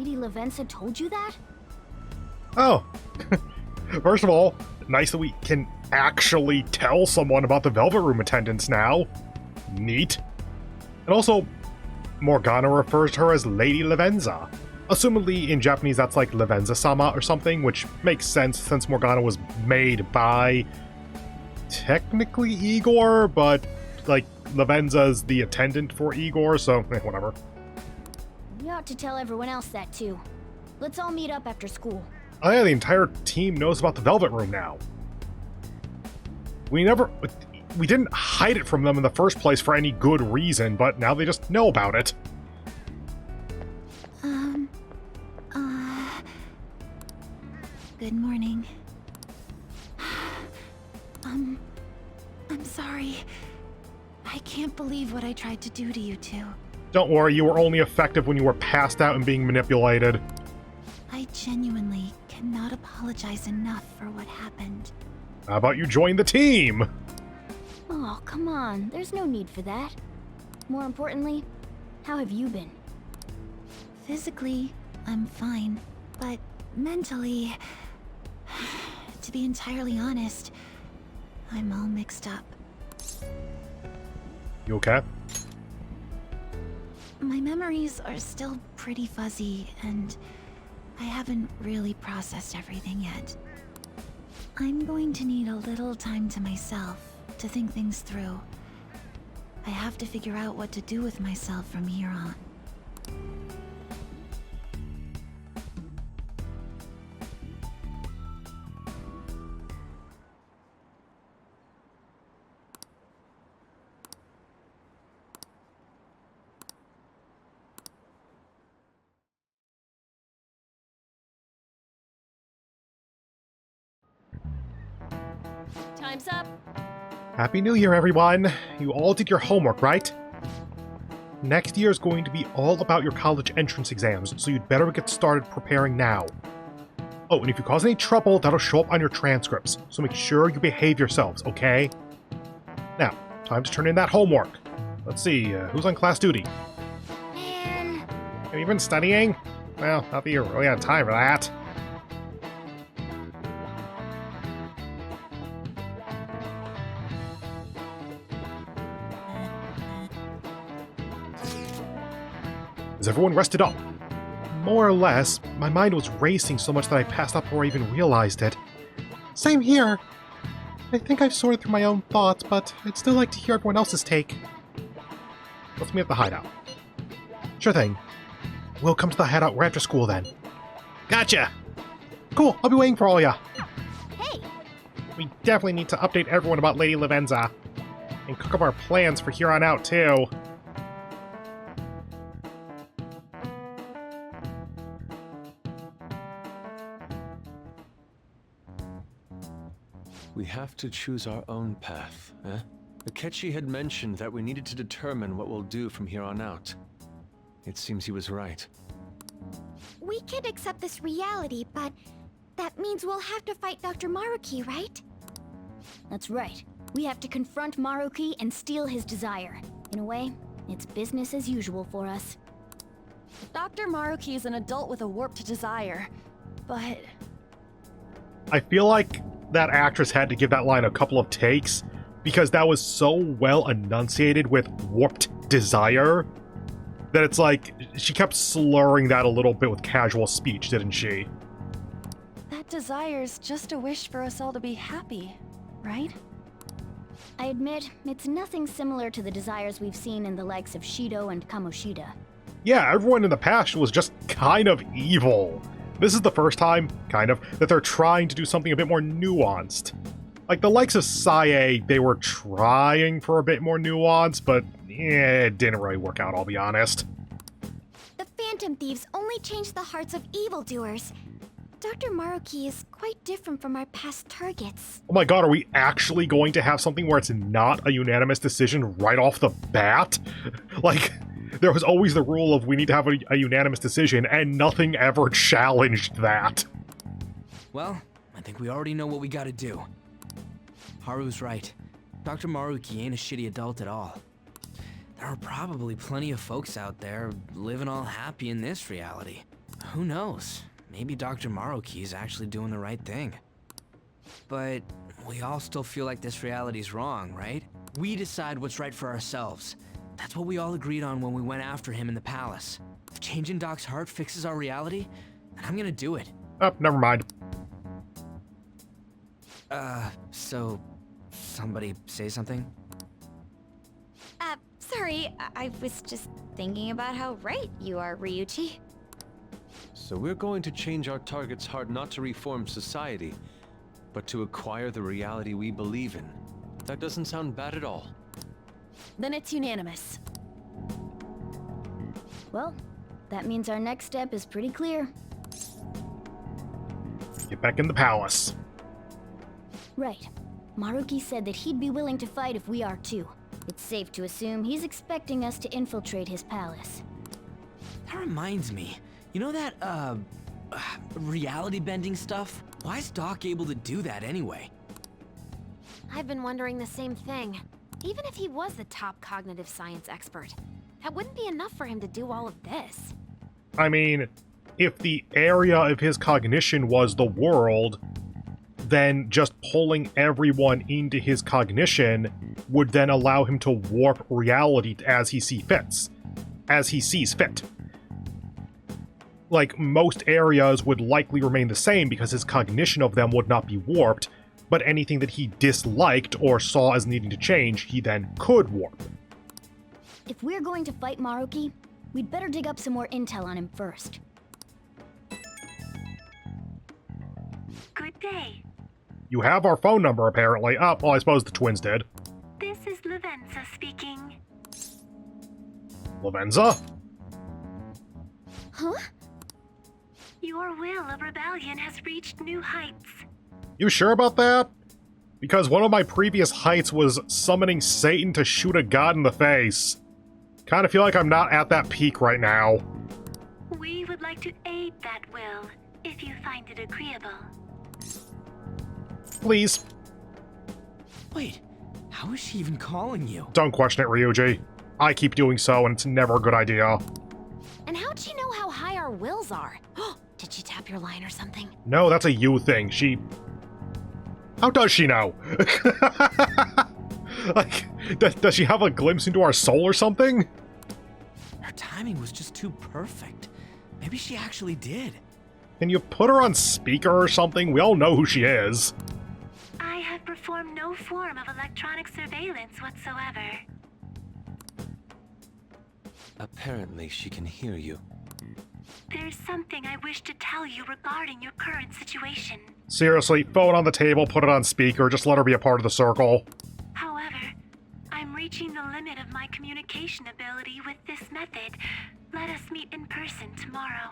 Lady Lavenza told you that? Oh. First of all, nice that we can actually tell someone about the Velvet Room attendants now. Neat. And also, Morgana refers to her as Lady Lavenza. Assumedly, in Japanese, that's like Lavenza-sama or something, which makes sense since Morgana was made by, technically, Igor, but, like, Lavenza's the attendant for Igor, so, whatever. We ought to tell everyone else that, too. Let's all meet up after school. Oh yeah, the entire team knows about the Velvet Room now. We didn't hide it from them in the first place for any good reason, but now they just know about it. Good morning. I'm sorry. I can't believe what I tried to do to you two. Don't worry, you were only effective when you were passed out and being manipulated. I genuinely cannot apologize enough for what happened. How about you join the team? Oh, come on. There's no need for that. More importantly, how have you been? Physically, I'm fine, but mentally, to be entirely honest, I'm all mixed up. You okay? My memories are still pretty fuzzy, and I haven't really processed everything yet. I'm going to need a little time to myself to think things through. I have to figure out what to do with myself from here on. Time's up. Happy New Year, everyone! You all did your homework, right? Next year is going to be all about your college entrance exams, so you'd better get started preparing now. Oh, and if you cause any trouble, that'll show up on your transcripts, so make sure you behave yourselves, okay? Now, time to turn in that homework. Let's see, who's on class duty? Man. Have you been studying? Well, not that you really had time for that. Is everyone rested up? More or less. My mind was racing so much that I passed out before I even realized it. Same here. I think I've sorted through my own thoughts, but I'd still like to hear everyone else's take. Let's meet at the hideout. Sure thing. We'll come to the hideout right after school then. Gotcha! Cool, I'll be waiting for all ya. Hey! We definitely need to update everyone about Lady Lavenza. And cook up our plans for here on out, too. We have to choose our own path, eh? Akechi had mentioned that we needed to determine what we'll do from here on out. It seems he was right. We can accept this reality, but that means we'll have to fight Dr. Maruki, right? That's right. We have to confront Maruki and steal his desire. In a way, it's business as usual for us. Dr. Maruki is an adult with a warped desire, but... I feel like that actress had to give that line a couple of takes, because that was so well enunciated with warped desire, that it's like, she kept slurring that a little bit with casual speech, didn't she? that desire's just a wish for us all to be happy, right? I admit, it's nothing similar to the desires we've seen in the likes of Shido and Kamoshida. Yeah, everyone in the past was just kind of evil. This is the first time, kind of, that they're trying to do something a bit more nuanced. Like the likes of Sae, they were trying for a bit more nuance, but it didn't really work out, I'll be honest. The Phantom Thieves only change the hearts of evildoers. Dr. Maruki is quite different from our past targets. Oh my god, are we actually going to have something where it's not a unanimous decision right off the bat? Like, there was always the rule of we need to have a unanimous decision, and nothing ever challenged that. Well, I think we already know what we gotta do. Haru's right. Dr. Maruki ain't a shitty adult at all. There are probably plenty of folks out there living all happy in this reality. Who knows? Maybe Dr. Maruki is actually doing the right thing. But we all still feel like this reality's wrong, right? We decide what's right for ourselves. That's what we all agreed on when we went after him in the palace. If changing Doc's heart fixes our reality, then I'm gonna do it. Oh, never mind. So somebody say something? Sorry, I was just thinking about how right you are, Ryuichi. So we're going to change our target's heart not to reform society, but to acquire the reality we believe in. That doesn't sound bad at all. Then it's unanimous. Well, that means our next step is pretty clear. Get back in the palace. Right. Maruki said that he'd be willing to fight if we are too. It's safe to assume he's expecting us to infiltrate his palace. That reminds me. You know that, reality bending stuff? Why is Doc able to do that anyway? I've been wondering the same thing. Even if he was the top cognitive science expert, that wouldn't be enough for him to do all of this. I mean, if the area of his cognition was the world, then just pulling everyone into his cognition would then allow him to warp reality as he sees fit. Like, most areas would likely remain the same because his cognition of them would not be warped, but anything that he disliked or saw as needing to change, he then could warp. If we're going to fight Maruki, we'd better dig up some more intel on him first. Good day. You have our phone number, apparently. Oh, well, I suppose the twins did. This is Lavenza speaking. Lavenza? Huh? Your will of rebellion has reached new heights. You sure about that? Because one of my previous heights was summoning Satan to shoot a god in the face. Kinda feel like I'm not at that peak right now. We would like to aid that will, if you find it agreeable. Please, Wait, how is she even calling you? don't question it, Ryuji. I keep doing so, and it's never a good idea. And how'd she know how high our wills are? Did she tap your line or something? No, that's a you thing. How does she know? Like, does she have a glimpse into our soul or something? Her timing was just too perfect. Maybe she actually did. Can you put her on speaker or something? We all know who she is. I have performed no form of electronic surveillance whatsoever. Apparently, she can hear you. There's something I wish to tell you regarding your current situation. Seriously, phone on the table, put it on speaker, just let her be a part of the circle. However, I'm reaching the limit of my communication ability with this method. Let us meet in person tomorrow.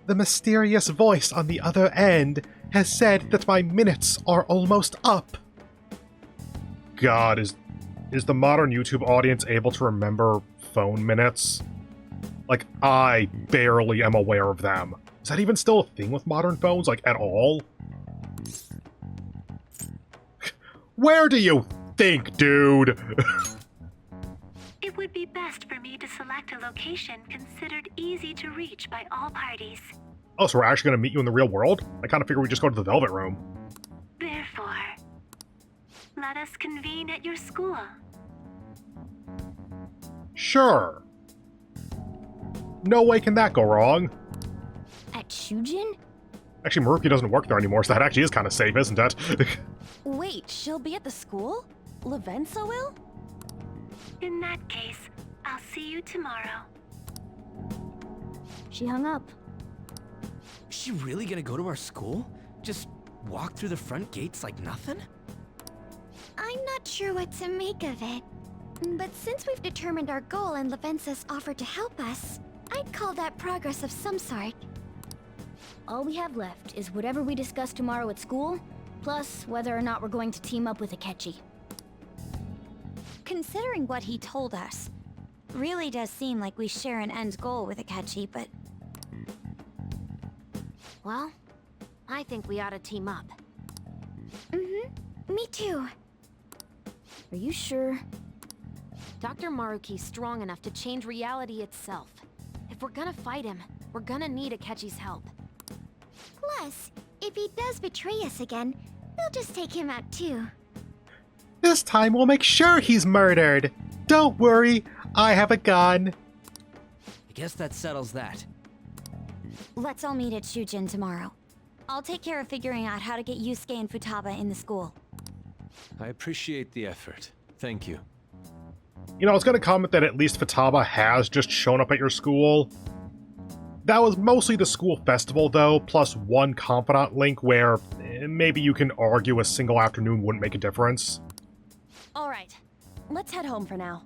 The mysterious voice on the other end has said that my minutes are almost up. God, is the modern YouTube audience able to remember phone minutes? Like, I barely am aware of them. Is that even still a thing with modern phones, like, at all? Where do you think, dude? It would be best for me to select a location considered easy to reach by all parties. Oh, so we're actually going to meet you in the real world? I kind of figured we'd just go to the Velvet Room. Therefore, let us convene at your school. Sure. No way can that go wrong. At Shujin? Actually, Maruki doesn't work there anymore, so that actually is kind of safe, isn't it? Wait, she'll be at the school? Lavenza will? In that case, I'll see you tomorrow. She hung up. Is she really gonna go to our school? Just walk through the front gates like nothing? I'm not sure what to make of it. But since we've determined our goal and Lavenza's offered to help us, I'd call that progress of some sort. All we have left is whatever we discuss tomorrow at school, plus whether or not we're going to team up with Akechi. Considering what he told us, really does seem like we share an end goal with Akechi, but Well, I think we ought to team up. Mm-hmm. Me too. Are you sure? Dr. Maruki's strong enough to change reality itself. If we're gonna fight him, We're gonna need Akechi's help. Plus, if he does betray us again, we'll just take him out too. This time we'll make sure he's murdered. Don't worry, I have a gun. I guess that settles that. Let's all meet at Shujin tomorrow. I'll take care of figuring out how to get Yusuke and Futaba in the school. I appreciate the effort. Thank you. You know, I was going to comment that at least Futaba has just shown up at your school. That was mostly the school festival, though, plus one confidant link where maybe you can argue a single afternoon wouldn't make a difference. Alright, let's head home for now.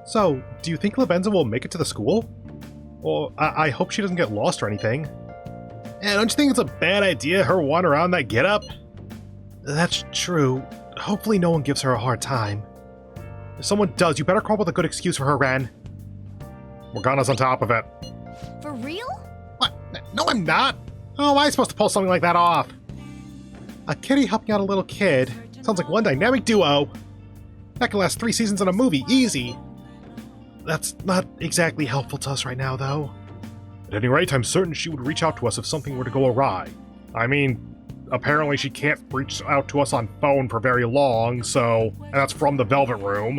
So, do you think Lavenza will make it to the school? Well, I hope she doesn't get lost or anything. And don't you think it's a bad idea, her wandering around that getup? That's true. Hopefully no one gives her a hard time. If someone does, you better come up with a good excuse for her, Ren. Morgana's on top of it. For real? What? No, I'm not! How am I supposed to pull something like that off? A kitty helping out a little kid. Sounds like one dynamic duo. That can last 3 seasons in a movie, easy. That's not exactly helpful to us right now, though. At any rate, I'm certain she would reach out to us if something were to go awry. I mean, apparently she can't reach out to us on phone for very long, so... And that's from the Velvet Room.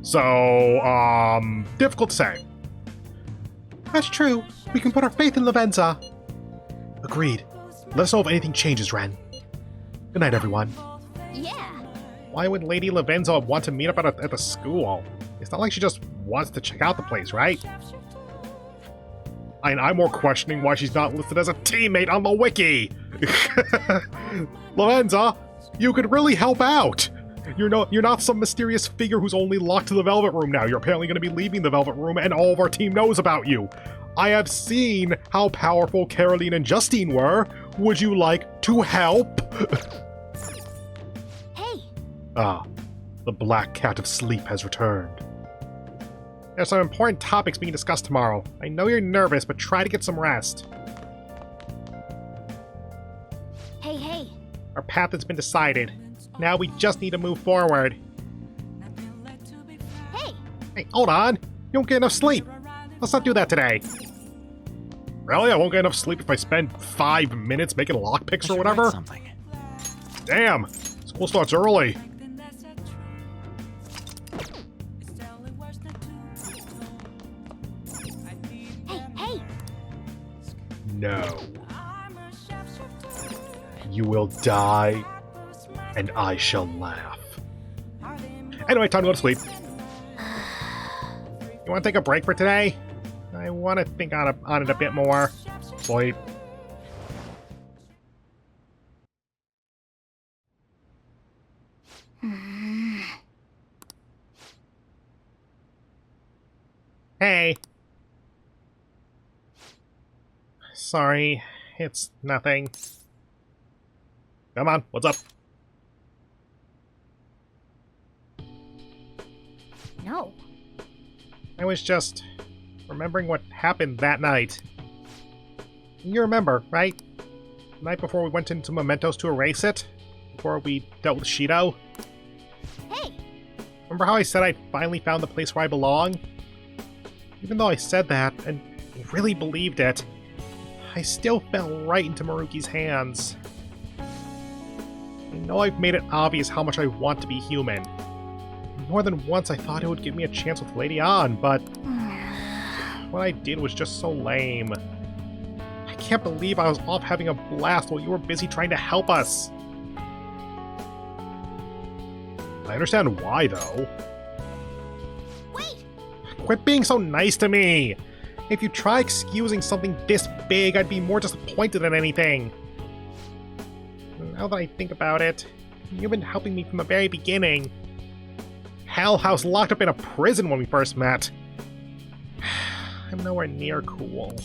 So, difficult to say. That's true. We can put our faith in Lavenza. Agreed. Let us know if anything changes, Ren. Good night, everyone. Yeah. Why would Lady Lavenza want to meet up at the school? It's not like she just wants to check out the place, right? And I'm more questioning why she's not listed as a teammate on the wiki! Lavenza, you could really help out! You're not some mysterious figure who's only locked to the Velvet Room now. You're apparently going to be leaving the Velvet Room and all of our team knows about you. I have seen how powerful Caroline and Justine were. Would you like to help? Hey! Ah, the Black Cat of Sleep has returned. There's some important topics being discussed tomorrow. I know you're nervous, but try to get some rest. Hey! Our path has been decided. Now we just need to move forward. Hey, hold on! You don't get enough sleep! Let's not do that today. Really? I won't get enough sleep if I spend 5 minutes making lockpicks or whatever? Something. Damn! School starts early. Hey! No. You will die, and I shall laugh. Anyway, time to go to sleep. You want to take a break for today? I want to think on it a bit more. Sleep. Hey. Sorry, it's nothing. Come on, what's up? No. I was just remembering what happened that night. You remember, right? The night before we went into Mementos to erase it? Before we dealt with Shido? Hey! Remember how I said I finally found the place where I belong? Even though I said that, and really believed it, I still fell right into Maruki's hands. I know I've made it obvious how much I want to be human. More than once I thought it would give me a chance with Lady An, but what I did was just so lame. I can't believe I was off having a blast while you were busy trying to help us. I understand why, though. Wait! Quit being so nice to me! If you try excusing something this big, I'd be more disappointed than anything. Now that I think about it, you've been helping me from the very beginning. Hell, I was locked up in a prison when we first met. I'm nowhere near cool.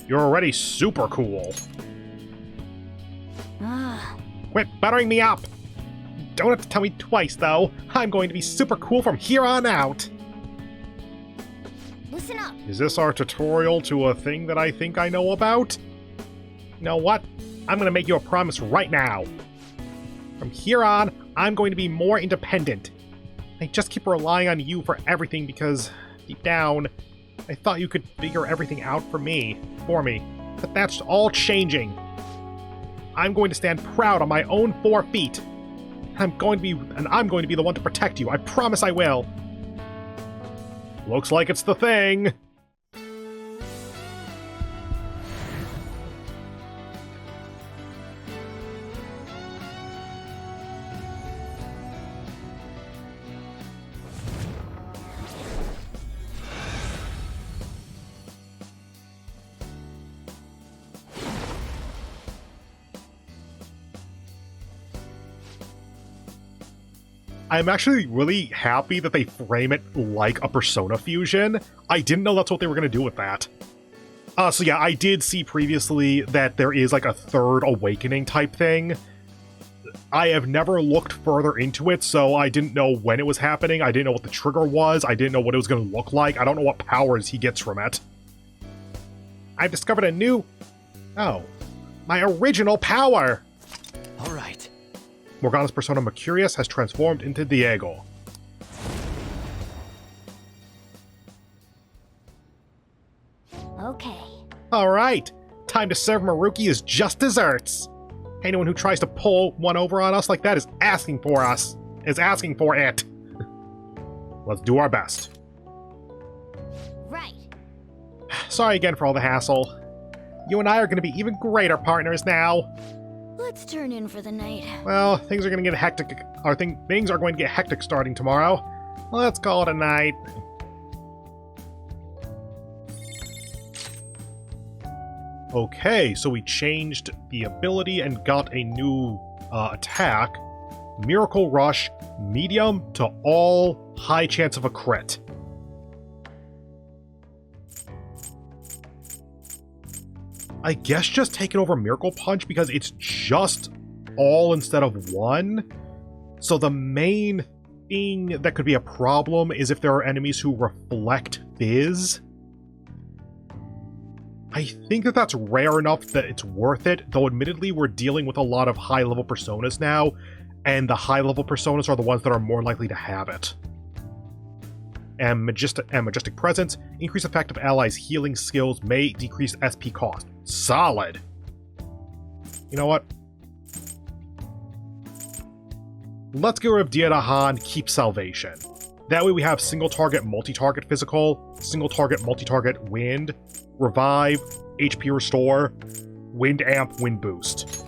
You're already super cool. Quit buttering me up! Don't have to tell me twice, though. I'm going to be super cool from here on out. Listen up. Is this our tutorial to a thing that I think I know about? You know what? I'm gonna make you a promise right now. From here on, I'm going to be more independent. I just keep relying on you for everything because, deep down, I thought you could figure everything out for me. But that's all changing. I'm going to stand proud on my own 4 feet. I'm going to be the one to protect you. I promise I will. Looks like it's the thing. I'm actually really happy that they frame it like a Persona fusion. I didn't know that's what they were going to do with that. So yeah, I did see previously that there is like a third awakening type thing. I have never looked further into it, so I didn't know when it was happening. I didn't know what the trigger was. I didn't know what it was going to look like. I don't know what powers he gets from it. I've discovered a new... Oh. My original power! All right. Morgana's persona Mercurius has transformed into Diego. Okay. Alright, time to serve Maruki as just desserts. Anyone who tries to pull one over on us like that is asking for it. Let's do our best. Right. Sorry again for all the hassle. You and I are going to be even greater partners now. Let's turn in for the night. Well, things are going to get hectic. Things are going to get hectic starting tomorrow. Let's call it a night. Okay, so we changed the ability and got a new attack. Miracle Rush, medium to all, high chance of a crit. I guess just taking over Miracle Punch because it's just all instead of 1. So the main thing that could be a problem is if there are enemies who reflect Fizz. I think that that's rare enough that it's worth it, though admittedly we're dealing with a lot of high-level personas now, and the high-level personas are the ones that are more likely to have it. And Majestic Presence, increase effect of allies' healing skills may decrease SP cost. Solid! You know what? Let's get rid of Diadahan, keep Salvation. That way we have single target, multi-target physical, single target, multi-target wind, revive, HP restore, wind amp, wind boost.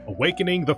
Awakening the